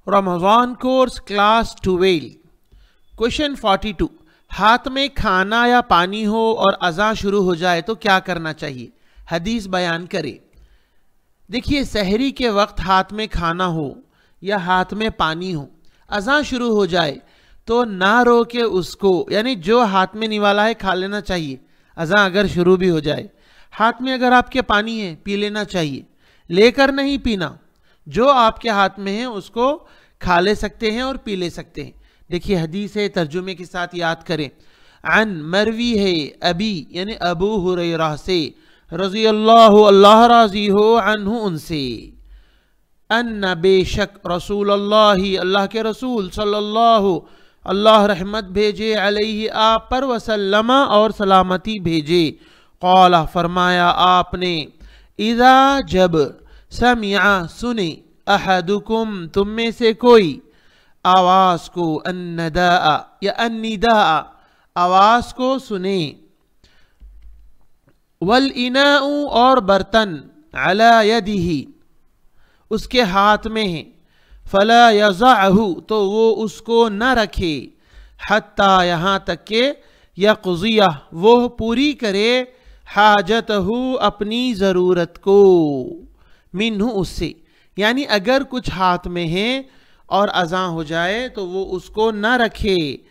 Ramzan course class 12 question 42। हाथ में खाना या पानी हो और अज़ान शुरू हो जाए तो क्या करना चाहिए? हदीस बयान करें। देखिए, सहरी के वक्त हाथ में खाना हो या हाथ में पानी हो, अज़ान शुरू हो जाए तो ना रोके उसको, यानी जो हाथ में निवाला है खा लेना चाहिए। अज़ान अगर शुरू भी हो जाए, हाथ में अगर आपके पानी है पी लेना चाहिए, लेकर नहीं पीना। जो आपके हाथ में है उसको खा ले सकते हैं और पी ले सकते हैं। देखिए, हदीस है, तर्जुमे के साथ याद करें। अन मरवी है अबी यानी अबू हुरैरा से रज़ी अल्लाह अल्लाह राज़ी हो अन्हु उनसे, अन्ना बेशक रसूल अल्लाह के रसूल सल्लल्लाहु अल्लाह रहमत भेजे अलैहि आप पर वसल्लमा और सलामती भेजे, क़ाला फरमाया आपने, इज़ा जब समिया सुने अहदुकुम तुम में से कोई आवाज को, अन्नदा या अन्निदा आवाज को सुने, वल इनाउ और बर्तन, अला यदिही उसके हाथ में है, फला यज़अहु तो वो उसको न रखे, हत्ता यहाँ तक के यक़ज़िया वो पूरी करे, हाजतहु अपनी ज़रूरत को, मिन्हु उससे। यानी अगर कुछ हाथ में है और अज़ान हो जाए तो वो उसको न रखे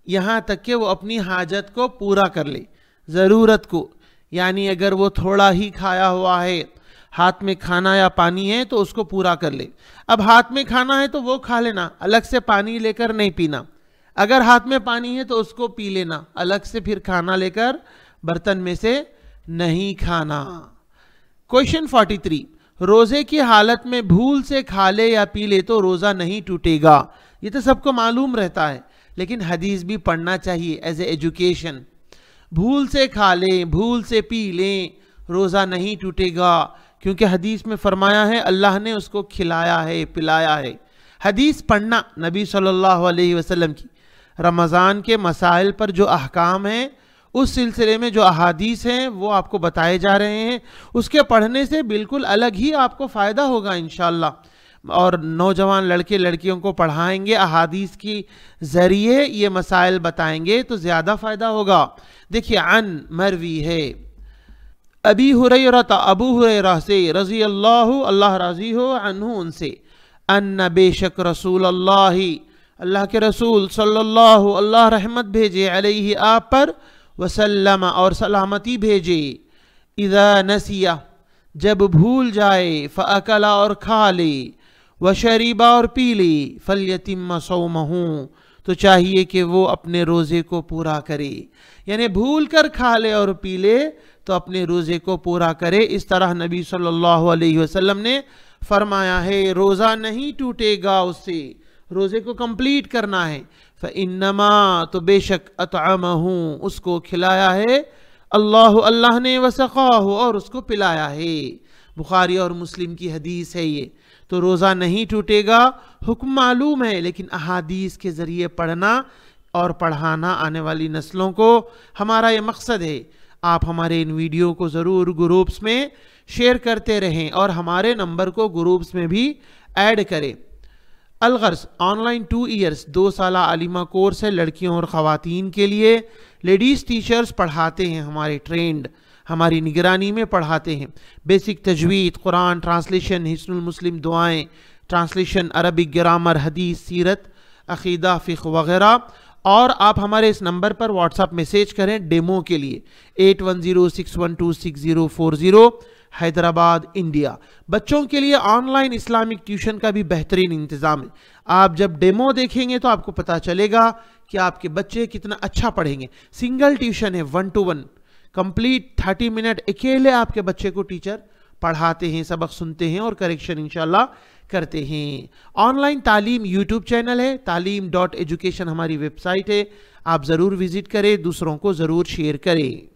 यहाँ तक कि वो अपनी हाजत को पूरा कर ले, ज़रूरत को। यानी अगर वो थोड़ा ही खाया हुआ है, हाथ में खाना या पानी है तो उसको पूरा कर ले। अब हाथ में खाना है तो वो खा लेना, अलग से पानी लेकर नहीं पीना। अगर हाथ में पानी है तो उसको पी लेना, अलग से फिर खाना लेकर बर्तन में से नहीं खाना। क्वेश्चन 43। रोजे की हालत में भूल से खा ले या पी ले तो रोजा नहीं टूटेगा। ये तो सबको मालूम रहता है, लेकिन हदीस भी पढ़ना चाहिए एज ए एजुकेशन। भूल से खा लें, भूल से पी लें, रोजा नहीं टूटेगा, क्योंकि हदीस में फरमाया है अल्लाह ने उसको खिलाया है, पिलाया है। हदीस पढ़ना नबी सल्लल्लाहु अलैहि वसल्लम की रमज़ान के मसाइल पर जो अहकाम हैं, उस सिलसिले में जो अहादीस हैं वो आपको बताए जा रहे हैं। उसके पढ़ने से बिल्कुल अलग ही आपको फ़ायदा होगा इंशाअल्लाह। और नौजवान लड़के लड़कियों को पढ़ाएंगे, अहादीस की ज़रिए ये मसाइल बताएंगे तो ज़्यादा फ़ायदा होगा। देखिए, अन मरवी है अबी हुरैरा, अबू हुरैरा से रज़ी अल्लाह राज़ी हो अन्हु उनसे, अन्ना बेशक रसूल अल्लाह के रसूल सल्लल्लाहु अल्लाह रहमत भेजे अलैहि आप पर वसल्लम और सलामती भेजे, इज़ा नसिया जब भूल जाए, फ़अकला और खा ले, व शरीबा और पी ले, फल्यतिम्म सौमहू तो चाहिए कि वो अपने रोज़े को पूरा करे। यानी भूल कर खा ले और पी ले तो अपने रोज़े को पूरा करे। इस तरह नबी सल्लल्लाहु अलैहि वसल्लम ने फरमाया है, रोज़ा नहीं टूटेगा उससे, रोज़े को कंप्लीट करना है। फ़इन्नमा तो बेशक अतअमहू उसको खिलाया है, अल्लाह ने, वसक़ाहु और उसको पिलाया है। बुखारी और मुस्लिम की हदीस है ये। तो रोज़ा नहीं टूटेगा, हुक्म मालूम है, लेकिन अहादीस के ज़रिए पढ़ना और पढ़ाना आने वाली नस्लों को हमारा ये मकसद है। आप हमारे इन वीडियो को ज़रूर ग्रुप्स में शेयर करते रहें और हमारे नंबर को ग्रुप्स में भी ऐड करें। अलगर्ज ऑनलाइन 2 ईयर्स 2 साल आलिमा कोर्स है लड़कियों और ख़वातीन के लिए। लेडीज़ टीचर्स पढ़ाते हैं, हमारे ट्रेंड, हमारी निगरानी में पढ़ाते हैं। बेसिक तजवीद, कुरान ट्रांसलेशन, हिस्नुल मुस्लिम दुआएं, ट्रांसलेशन, अरबिक ग्रामर, हदीस, सीरत, अकीदा, फ़िक़्ह वगैरह। और आप हमारे इस नंबर पर व्हाट्सएप मैसेज करें डेमो के लिए 8106126040, हैदराबाद इंडिया। बच्चों के लिए ऑनलाइन इस्लामिक ट्यूशन का भी बेहतरीन इंतज़ाम है। आप जब डेमो देखेंगे तो आपको पता चलेगा कि आपके बच्चे कितना अच्छा पढ़ेंगे। सिंगल ट्यूशन है, 1 to 1 कंप्लीट 30 मिनट अकेले आपके बच्चे को टीचर पढ़ाते हैं, सबक सुनते हैं और करेक्शन इंशाल्लाह करते हैं। ऑनलाइन तालीम यूट्यूब चैनल है, talim.education हमारी वेबसाइट है, आप ज़रूर विज़िट करें, दूसरों को ज़रूर शेयर करें।